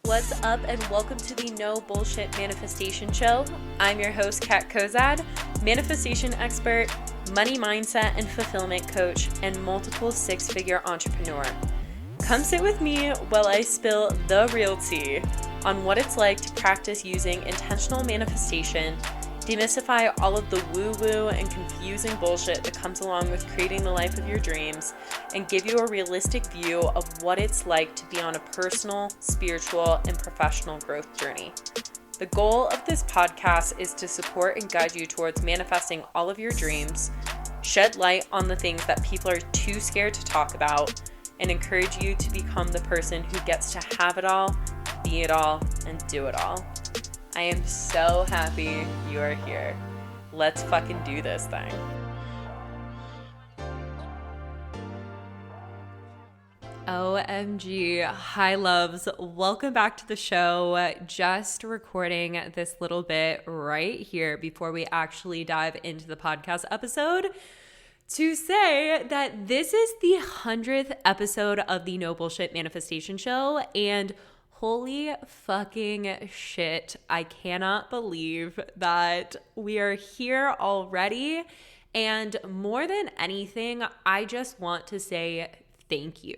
What's up, and welcome to the No Bullshit Manifestation Show. I'm your host, Kat Kozad, manifestation expert, money mindset and fulfillment coach, and multiple six-figure entrepreneur. Come sit with me while I spill the real tea on what it's like to practice using intentional manifestation, demystify all of the woo-woo and confusing bullshit that comes along with creating the life of your dreams, and give you a realistic view of what it's like to be on a personal, spiritual, and professional growth journey. The goal of this podcast is to support and guide you towards manifesting all of your dreams, shed light on the things that people are too scared to talk about, and encourage you to become the person who gets to have it all, be it all, and do it all. I am so happy you are here. Let's fucking do this thing. OMG, hi loves. Welcome back to the show. Just recording this little bit right here before we actually dive into the podcast episode to say that this is the 100th episode of the No Bullshit Manifestation Show, and holy fucking shit, I cannot believe that we are here already. And more than anything, I just want to say thank you.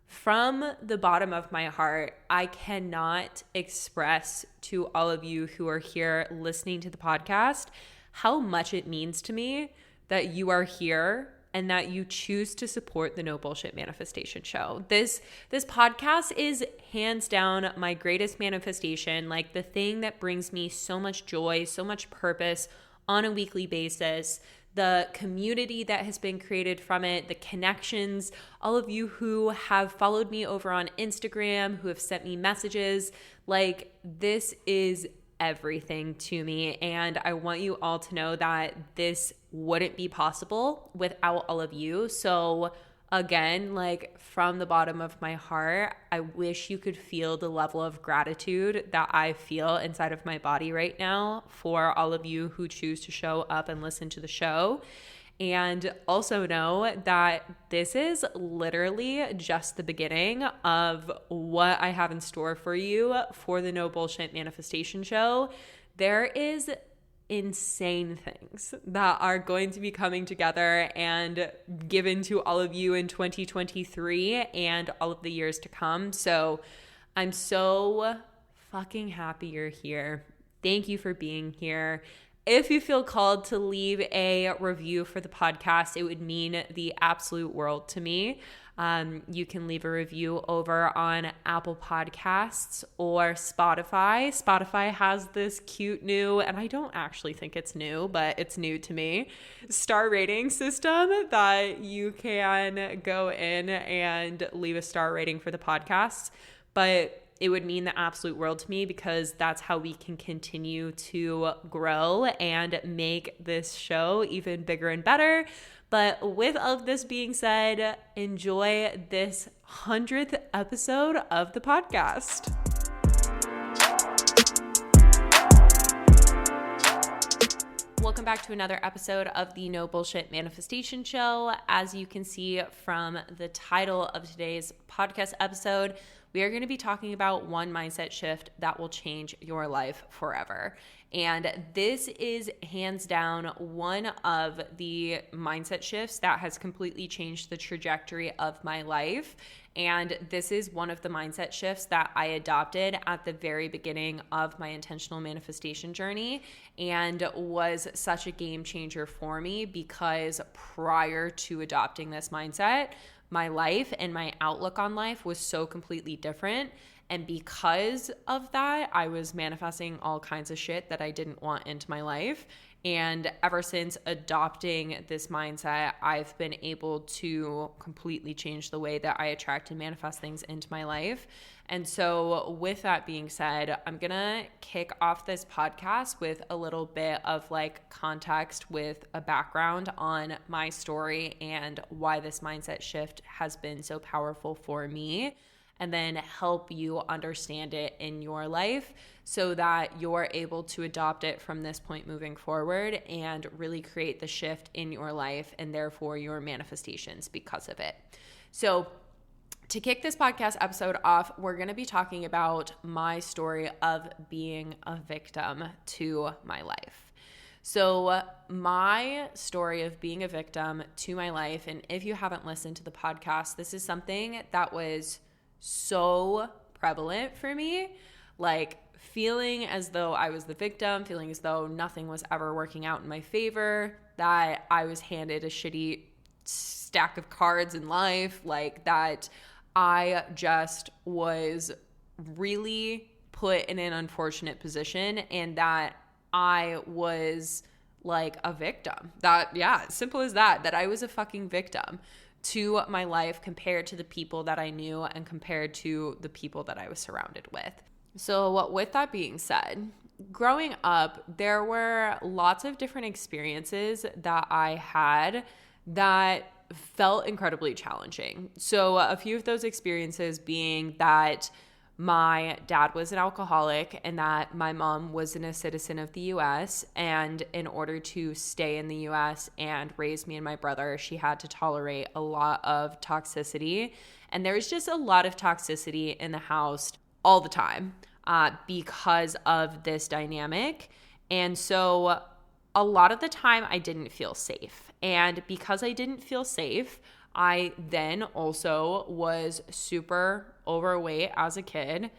From the bottom of my heart, I cannot express to all of you who are here listening to the podcast how much it means to me that you are here and that you choose to support the No Bullshit Manifestation Show. This podcast is hands down my greatest manifestation, like the thing that brings me so much joy, so much purpose on a weekly basis. The community that has been created from it, the connections, all of you who have followed me over on Instagram, who have sent me messages, like this is everything to me. And I want you all to know that this wouldn't be possible without all of you. So again, like from the bottom of my heart, I wish you could feel the level of gratitude that I feel inside of my body right now for all of you who choose to show up and listen to the show. And also know that this is literally just the beginning of what I have in store for you for the No Bullshit Manifestation Show. There is insane things that are going to be coming together and given to all of you in 2023 and all of the years to come. So I'm so fucking happy you're here. Thank you for being here. If you feel called to leave a review for the podcast, it would mean the absolute world to me. You can leave a review over on Apple Podcasts or Spotify. Spotify has this cute new, and I don't actually think it's new, but it's new to me, star rating system that you can go in and leave a star rating for the podcast. But it would mean the absolute world to me because that's how we can continue to grow and make this show even bigger and better. But with all of this being said, enjoy this 100th episode of the podcast. Welcome back to another episode of the No Bullshit Manifestation Show. As you can see from the title of today's podcast episode, we are going to be talking about one mindset shift that will change your life forever. And this is hands down one of the mindset shifts that has completely changed the trajectory of my life. And this is one of the mindset shifts that I adopted at the very beginning of my intentional manifestation journey and was such a game changer for me because prior to adopting this mindset, my life and my outlook on life was so completely different. And because of that, I was manifesting all kinds of shit that I didn't want into my life. And ever since adopting this mindset, I've been able to completely change the way that I attract and manifest things into my life. And so with that being said, I'm going to kick off this podcast with a little bit of like context with a background on my story and why this mindset shift has been so powerful for me, and then help you understand it in your life so that you're able to adopt it from this point moving forward and really create the shift in your life and therefore your manifestations because of it. So To kick this podcast episode off, we're going to be talking about my story of being a victim to my life. So my story of being a victim to my life, and if you haven't listened to the podcast, this is something that was so prevalent for me, like feeling as though I was the victim, feeling as though nothing was ever working out in my favor, that I was handed a shitty stack of cards in life, like that I just was really put in an unfortunate position, and that I was like a victim. That, yeah, simple as that I was a fucking victim to my life compared to the people that I knew and compared to the people that I was surrounded with. So with that being said, growing up, there were lots of different experiences that I had that felt incredibly challenging. So a few of those experiences being that my dad was an alcoholic and that my mom wasn't a citizen of the US. And in order to stay in the US and raise me and my brother, she had to tolerate a lot of toxicity. And there was just a lot of toxicity in the house all the time because of this dynamic. And so a lot of the time I didn't feel safe. And because I didn't feel safe, I then also was super overweight as a kid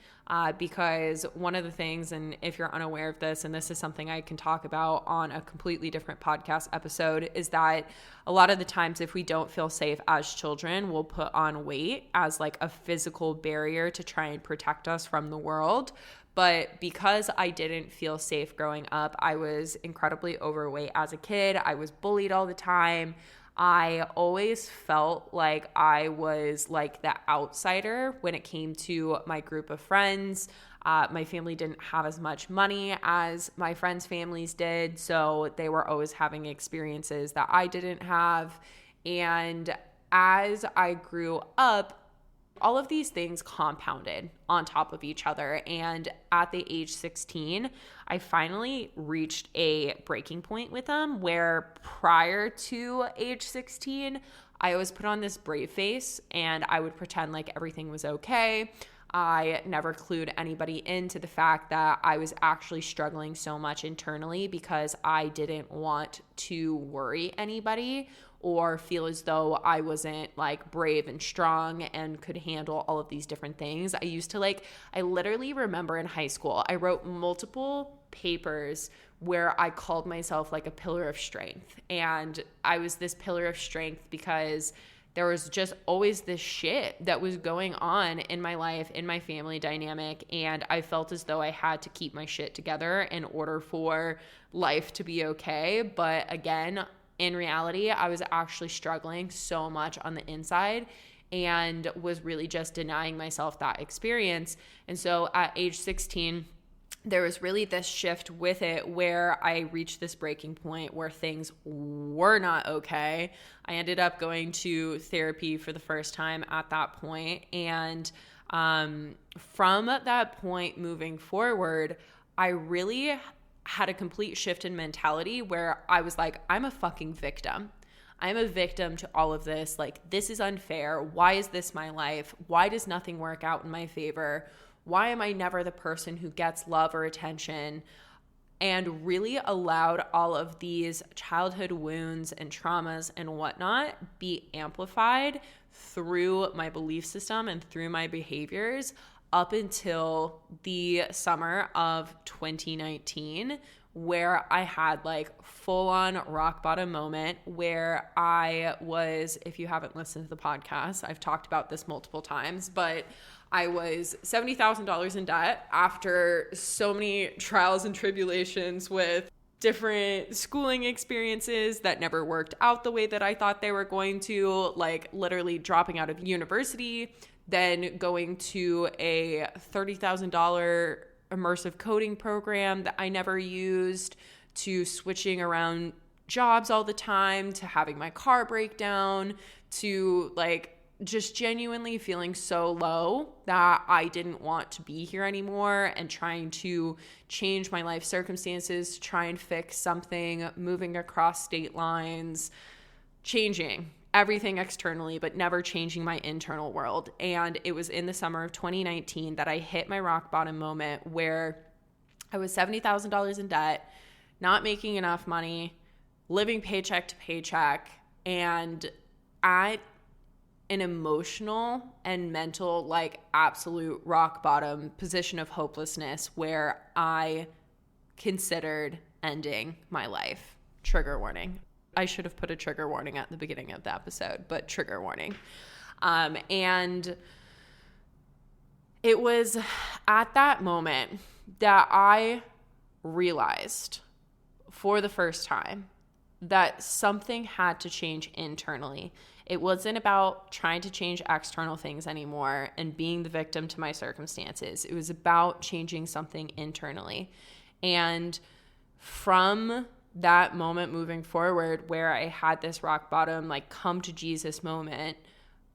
because one of the things, and if you're unaware of this, and this is something I can talk about on a completely different podcast episode, is that a lot of the times if we don't feel safe as children, we'll put on weight as like a physical barrier to try and protect us from the world. But because I didn't feel safe growing up, I was incredibly overweight as a kid. I was bullied all the time. I always felt like I was like the outsider when it came to my group of friends. My family didn't have as much money as my friends' families did, so they were always having experiences that I didn't have. And as I grew up, all of these things compounded on top of each other. And at the age 16, I finally reached a breaking point with them where prior to age 16, I always put on this brave face and I would pretend like everything was okay. I never clued anybody into the fact that I was actually struggling so much internally because I didn't want to worry anybody or feel as though I wasn't like brave and strong and could handle all of these different things. I literally remember in high school, I wrote multiple papers where I called myself like a pillar of strength. And I was this pillar of strength because there was just always this shit that was going on in my life, in my family dynamic, and I felt as though I had to keep my shit together in order for life to be okay. But again, in reality, I was actually struggling so much on the inside and was really just denying myself that experience. And so at age 16, there was really this shift with it where I reached this breaking point where things were not okay. I ended up going to therapy for the first time at that point. And from that point moving forward, I really had a complete shift in mentality where I was like, I'm a fucking victim. I'm a victim to all of this. Like, this is unfair. Why is this my life? Why does nothing work out in my favor? Why am I never the person who gets love or attention? And really allowed all of these childhood wounds and traumas and whatnot be amplified through my belief system and through my behaviors up until the summer of 2019, where I had like full on rock bottom moment where I was, if you haven't listened to the podcast, I've talked about this multiple times, but I was $70,000 in debt after so many trials and tribulations with different schooling experiences that never worked out the way that I thought they were going to, like literally dropping out of university, then going to a $30,000 immersive coding program that I never used, to switching around jobs all the time, to having my car break down, to like just genuinely feeling so low that I didn't want to be here anymore, and trying to change my life circumstances, to try and fix something, moving across state lines, changing everything externally, but never changing my internal world. And it was in the summer of 2019 that I hit my rock bottom moment where I was $70,000 in debt, not making enough money, living paycheck to paycheck, and at an emotional and mental, like absolute rock bottom position of hopelessness where I considered ending my life. Trigger warning. I should have put a trigger warning at the beginning of the episode, but trigger warning. And it was at that moment that I realized for the first time that something had to change internally. It wasn't about trying to change external things anymore and being the victim to my circumstances. It was about changing something internally. And from that moment moving forward, where I had this rock bottom, like come to Jesus moment,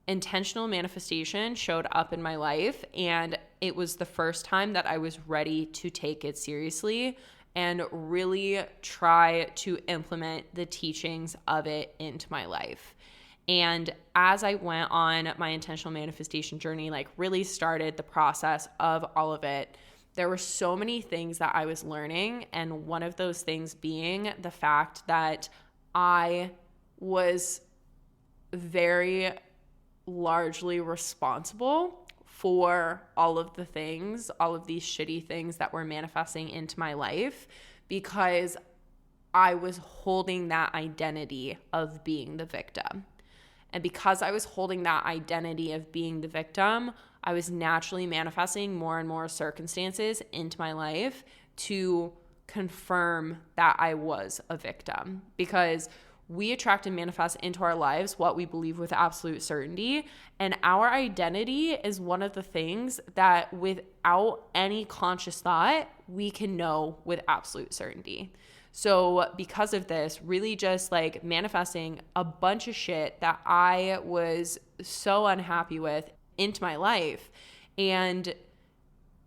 intentional manifestation showed up in my life. And it was the first time that I was ready to take it seriously and really try to implement the teachings of it into my life. And as I went on my intentional manifestation journey, like really started the process of all of it, there were so many things that I was learning. And one of those things being the fact that I was very largely responsible for all of the things, all of these shitty things that were manifesting into my life, because I was holding that identity of being the victim. And because I was holding that identity of being the victim, I was naturally manifesting more and more circumstances into my life to confirm that I was a victim. Because we attract and manifest into our lives what we believe with absolute certainty. And our identity is one of the things that without any conscious thought, we can know with absolute certainty. So because of this, really just like manifesting a bunch of shit that I was so unhappy with into my life. And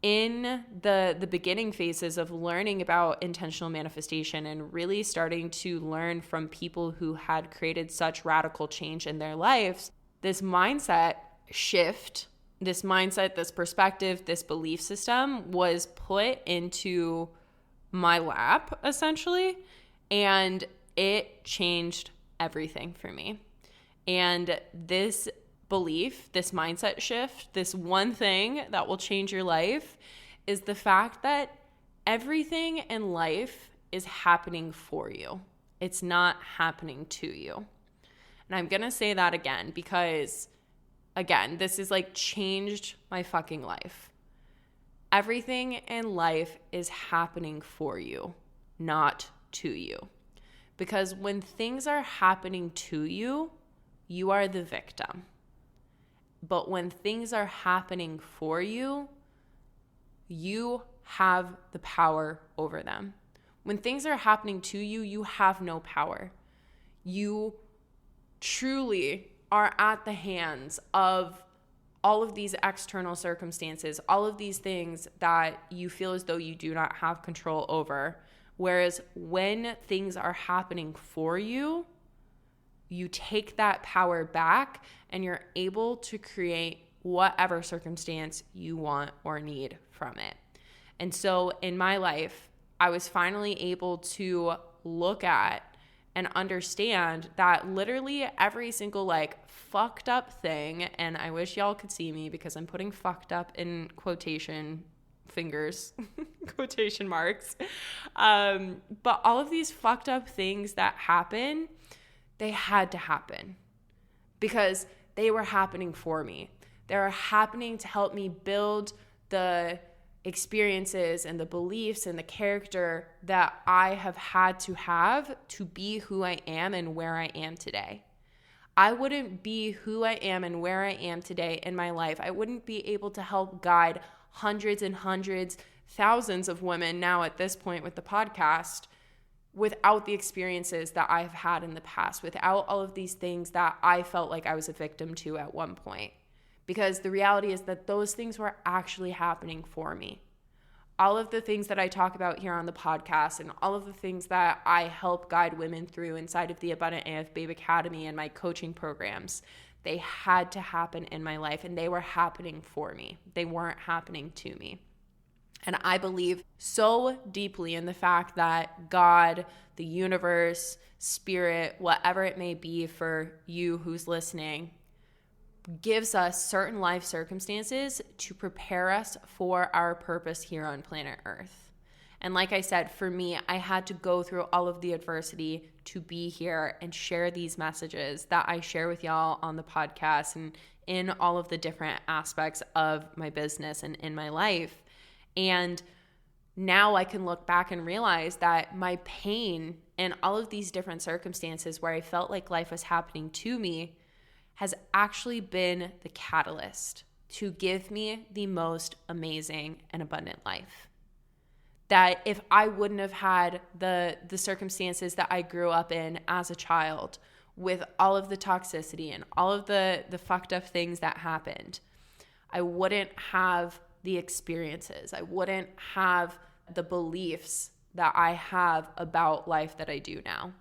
in the beginning phases of learning about intentional manifestation and really starting to learn from people who had created such radical change in their lives, this mindset shift, this mindset, this perspective, this belief system was put into my lap essentially, and it changed everything for me. And this belief, this mindset shift, this one thing that will change your life is the fact that everything in life is happening for you. It's not happening to you. And I'm going to say that again because, again, this is like changed my fucking life. Everything in life is happening for you, not to you. Because when things are happening to you, you are the victim. But when things are happening for you, you have the power over them. When things are happening to you, you have no power. You truly are at the hands of all of these external circumstances, all of these things that you feel as though you do not have control over. Whereas when things are happening for you, you take that power back and you're able to create whatever circumstance you want or need from it. And so in my life, I was finally able to look at and understand that literally every single like fucked up thing, and I wish y'all could see me because I'm putting fucked up in quotation fingers, quotation marks. But all of these fucked up things that happen, they had to happen because they were happening for me. They were happening to help me build the experiences and the beliefs and the character that I have had to be who I am and where I am today. I wouldn't be who I am and where I am today in my life. I wouldn't be able to help guide hundreds and hundreds, thousands of women now at this point with the podcast without the experiences that I've had in the past, without all of these things that I felt like I was a victim to at one point. Because the reality is that those things were actually happening for me. all of the things that I talk about here on the podcast and all of the things that I help guide women through inside of the Abundant AF Babe Academy and my coaching programs, they had to happen in my life, and they were happening for me. They weren't happening to me. And I believe so deeply in the fact that God, the universe, spirit, whatever it may be for you who's listening, gives us certain life circumstances to prepare us for our purpose here on planet Earth. And like I said, for me, I had to go through all of the adversity to be here and share these messages that I share with y'all on the podcast and in all of the different aspects of my business and in my life. And now I can look back and realize that my pain and all of these different circumstances where I felt like life was happening to me has actually been the catalyst to give me the most amazing and abundant life. That if I wouldn't have had the circumstances that I grew up in as a child, with all of the toxicity and all of the fucked up things that happened, I wouldn't have the experiences. I wouldn't have the beliefs that I have about life that I do now.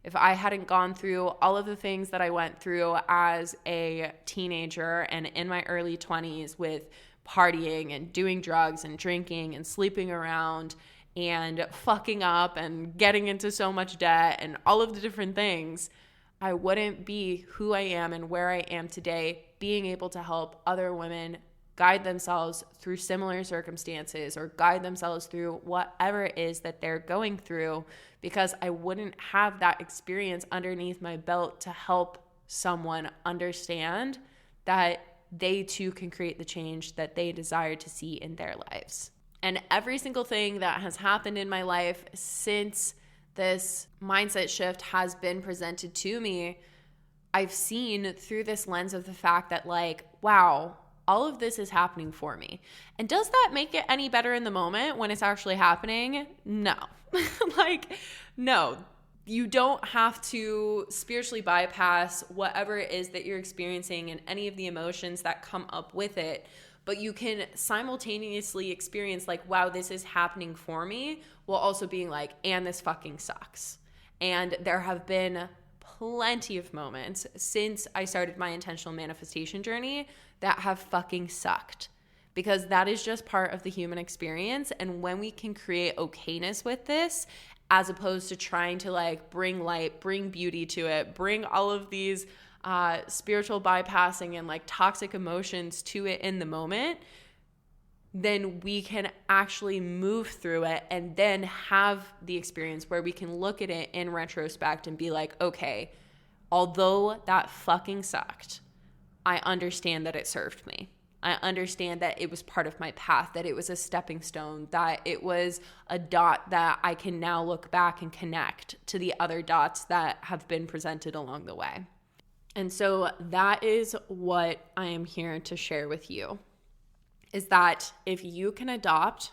If I hadn't gone through all of the things that I went through as a teenager and in my early 20s with partying and doing drugs and drinking and sleeping around and fucking up and getting into so much debt and all of the different things, I wouldn't be who I am and where I am today, being able to help other women guide themselves through similar circumstances or guide themselves through whatever it is that they're going through, because I wouldn't have that experience underneath my belt to help someone understand that they too can create the change that they desire to see in their lives. And every single thing that has happened in my life since this mindset shift has been presented to me, I've seen through this lens of the fact that, like, wow, all of this is happening for me. And does that make it any better in the moment when it's actually happening? No. No. You don't have to spiritually bypass whatever it is that you're experiencing and any of the emotions that come up with it. But you can simultaneously experience, like, wow, this is happening for me, while also being like, and this fucking sucks. And there have been plenty of moments since I started my intentional manifestation journey that have fucking sucked, because that is just part of the human experience. And when we can create okayness with this, as opposed to trying to like bring light, bring beauty to it, bring all of these spiritual bypassing and like toxic emotions to it in the moment, then we can actually move through it and then have the experience where we can look at it in retrospect and be like, okay, although that fucking sucked, I understand that it served me. I understand that it was part of my path, that it was a stepping stone, that it was a dot that I can now look back and connect to the other dots that have been presented along the way. And so that is what I am here to share with you, is that if you can adopt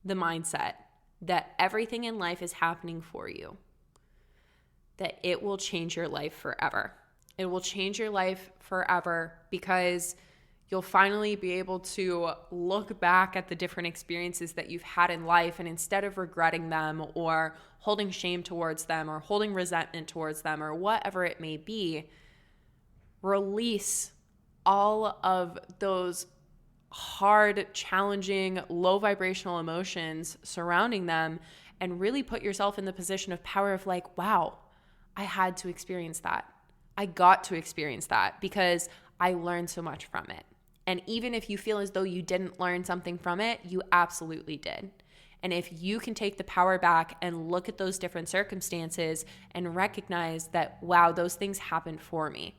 the mindset that everything in life is happening for you, that it will change your life forever. It will change your life forever, because you'll finally be able to look back at the different experiences that you've had in life, and instead of regretting them or holding shame towards them or holding resentment towards them or whatever it may be, release all of those hard, challenging, low vibrational emotions surrounding them and really put yourself in the position of power of like, wow, I had to experience that. I got to experience that because I learned so much from it. And even if you feel as though you didn't learn something from it, you absolutely did. And if you can take the power back and look at those different circumstances and recognize that, wow, those things happened for me,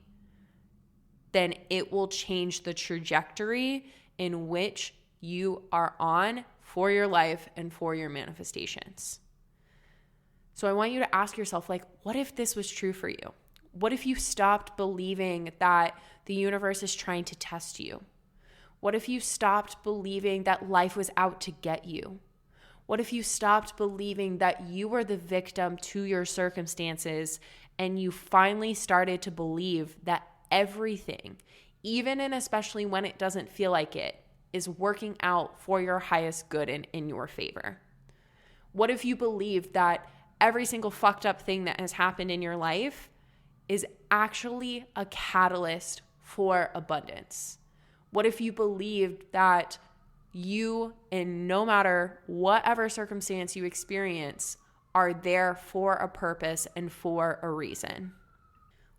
then it will change the trajectory in which you are on for your life and for your manifestations. So I want you to ask yourself, like, what if this was true for you? What if you stopped believing that the universe is trying to test you? What if you stopped believing that life was out to get you? What if you stopped believing that you were the victim to your circumstances and you finally started to believe that everything, even and especially when it doesn't feel like it, is working out for your highest good and in your favor? What if you believe that every single fucked up thing that has happened in your life is actually a catalyst for abundance? What if you believed that you, in no matter whatever circumstance you experience, are there for a purpose and for a reason?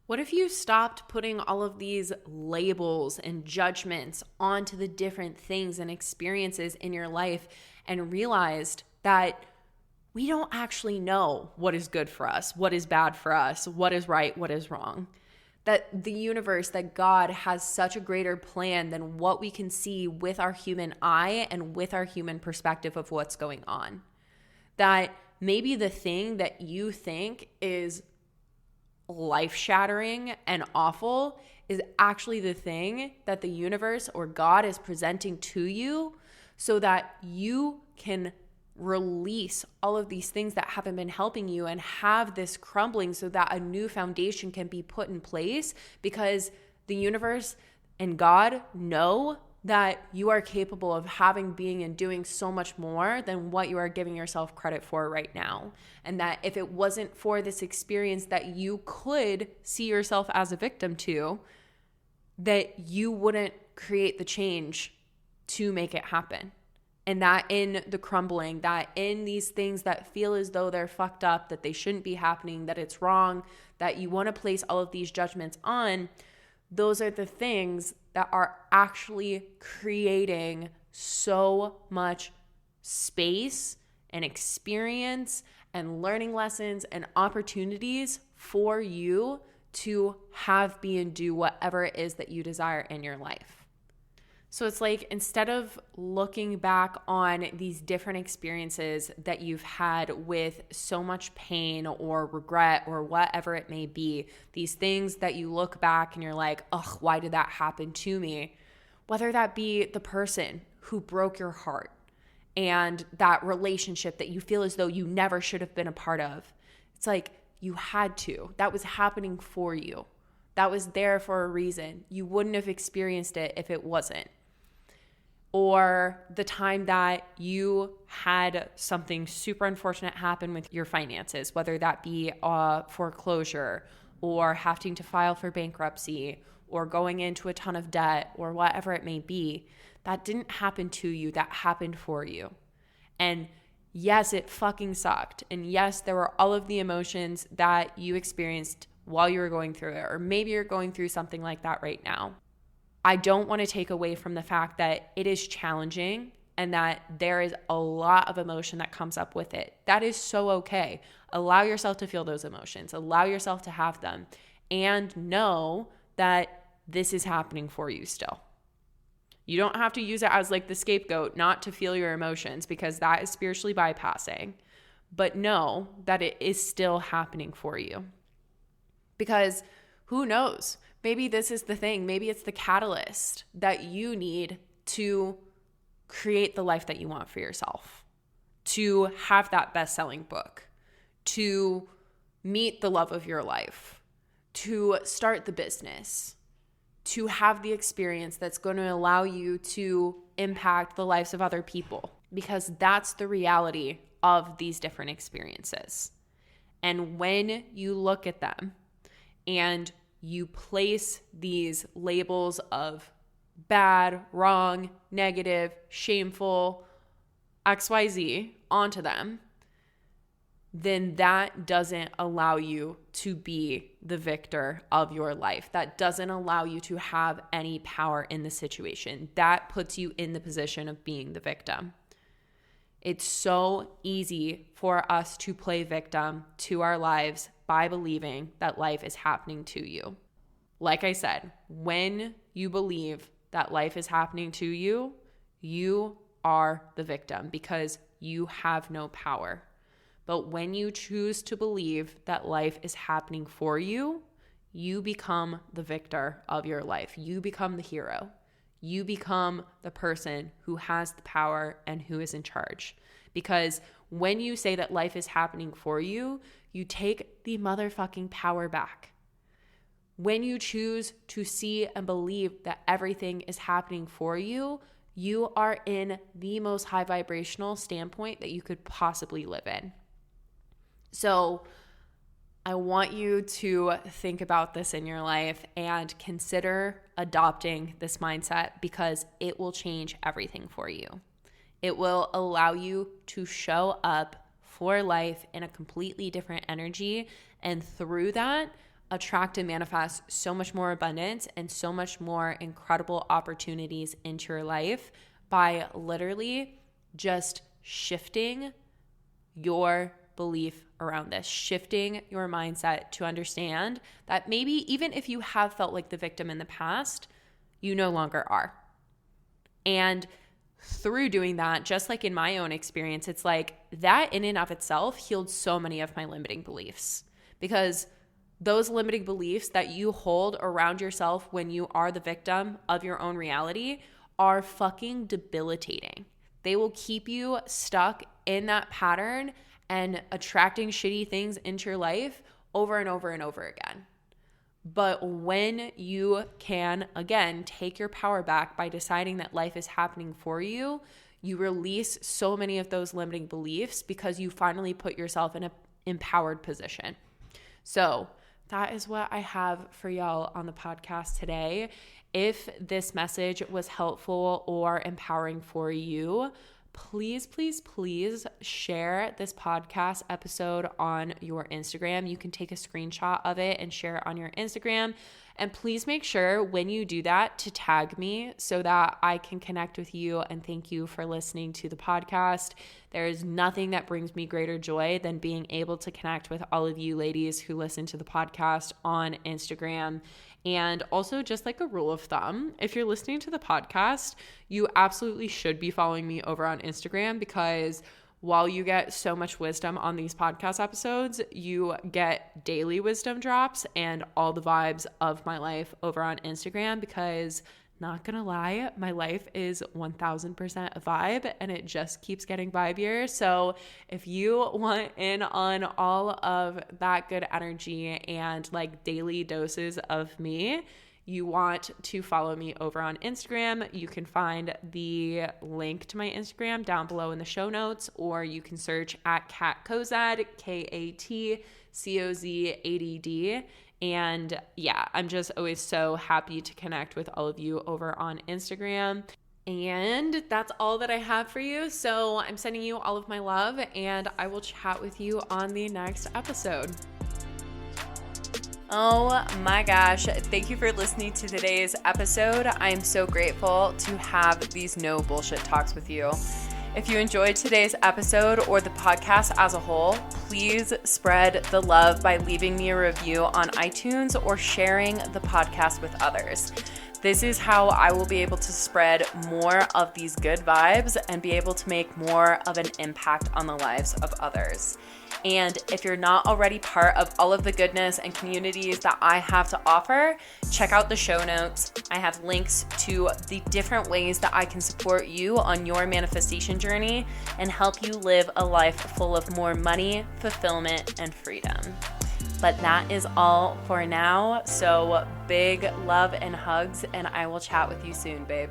What if you stopped putting all of these labels and judgments onto the different things and experiences in your life and realized that we don't actually know what is good for us, what is bad for us, what is right, what is wrong? That the universe, that God has such a greater plan than what we can see with our human eye and with our human perspective of what's going on. That maybe the thing that you think is life-shattering and awful is actually the thing that the universe or God is presenting to you so that you can release all of these things that haven't been helping you and have this crumbling so that a new foundation can be put in place, because the universe and God know that you are capable of having, being, and doing so much more than what you are giving yourself credit for right now. And that if it wasn't for this experience that you could see yourself as a victim to, that you wouldn't create the change to make it happen. And that in the crumbling, that in these things that feel as though they're fucked up, that they shouldn't be happening, that it's wrong, that you want to place all of these judgments on, those are the things that are actually creating so much space and experience and learning lessons and opportunities for you to have, be, and do whatever it is that you desire in your life. So it's like, instead of looking back on these different experiences that you've had with so much pain or regret or whatever it may be, these things that you look back and you're like, ugh, why did that happen to me? Whether that be the person who broke your heart and that relationship that you feel as though you never should have been a part of. It's like, you had to. That was happening for you. That was there for a reason. You wouldn't have experienced it if it wasn't. Or the time that you had something super unfortunate happen with your finances, whether that be a foreclosure or having to file for bankruptcy or going into a ton of debt or whatever it may be, that didn't happen to you, that happened for you. And yes, it fucking sucked. And yes, there were all of the emotions that you experienced while you were going through it, or maybe you're going through something like that right now. I don't want to take away from the fact that it is challenging and that there is a lot of emotion that comes up with it. That is so okay. Allow yourself to feel those emotions. Allow yourself to have them. And know that this is happening for you still. You don't have to use it as like the scapegoat not to feel your emotions, because that is spiritually bypassing. But know that it is still happening for you. Because who knows? Maybe this is the thing. Maybe it's the catalyst that you need to create the life that you want for yourself, to have that best-selling book, to meet the love of your life, to start the business, to have the experience that's going to allow you to impact the lives of other people, because that's the reality of these different experiences. And when you look at them and you place these labels of bad, wrong, negative, shameful, XYZ onto them, then that doesn't allow you to be the victor of your life. That doesn't allow you to have any power in the situation. That puts you in the position of being the victim. It's so easy for us to play victim to our lives by believing that life is happening to you. Like I said, when you believe that life is happening to you, you are the victim because you have no power. But when you choose to believe that life is happening for you, you become the victor of your life. You become the hero. You become the person who has the power and who is in charge. Because when you say that life is happening for you, you take the motherfucking power back. When you choose to see and believe that everything is happening for you, you are in the most high vibrational standpoint that you could possibly live in. So I want you to think about this in your life and consider adopting this mindset, because it will change everything for you. It will allow you to show up for life in a completely different energy, and through that, attract and manifest so much more abundance and so much more incredible opportunities into your life by literally just shifting your belief around this, shifting your mindset to understand that maybe even if you have felt like the victim in the past, you no longer are. And through doing that, just like in my own experience, it's like that in and of itself healed so many of my limiting beliefs, because those limiting beliefs that you hold around yourself when you are the victim of your own reality are fucking debilitating. They will keep you stuck in that pattern and attracting shitty things into your life over and over and over again. But when you can, again, take your power back by deciding that life is happening for you, you release so many of those limiting beliefs because you finally put yourself in an empowered position. So that is what I have for y'all on the podcast today. If this message was helpful or empowering for you, please, please, please share this podcast episode on your Instagram. You can take a screenshot of it and share it on your Instagram. And please make sure when you do that to tag me so that I can connect with you and thank you for listening to the podcast. There is nothing that brings me greater joy than being able to connect with all of you ladies who listen to the podcast on Instagram. And also, just like a rule of thumb, if you're listening to the podcast, you absolutely should be following me over on Instagram, because while you get so much wisdom on these podcast episodes, you get daily wisdom drops and all the vibes of my life over on Instagram, because not gonna lie, my life is 1000% a vibe and it just keeps getting vibier. So if you want in on all of that good energy and like daily doses of me, you want to follow me over on Instagram. You can find the link to my Instagram down below in the show notes, or you can search at Kat Kozad, KATCOZADD. And yeah, I'm just always so happy to connect with all of you over on Instagram. And that's all that I have for you. So I'm sending you all of my love, and I will chat with you on the next episode. Oh my gosh, thank you for listening to today's episode. I am so grateful to have these no bullshit talks with you. If you enjoyed today's episode or the podcast as a whole, please spread the love by leaving me a review on iTunes or sharing the podcast with others. This is how I will be able to spread more of these good vibes and be able to make more of an impact on the lives of others. And if you're not already part of all of the goodness and communities that I have to offer, check out the show notes. I have links to the different ways that I can support you on your manifestation journey and help you live a life full of more money, fulfillment, and freedom. But that is all for now. So big love and hugs, and I will chat with you soon, babe.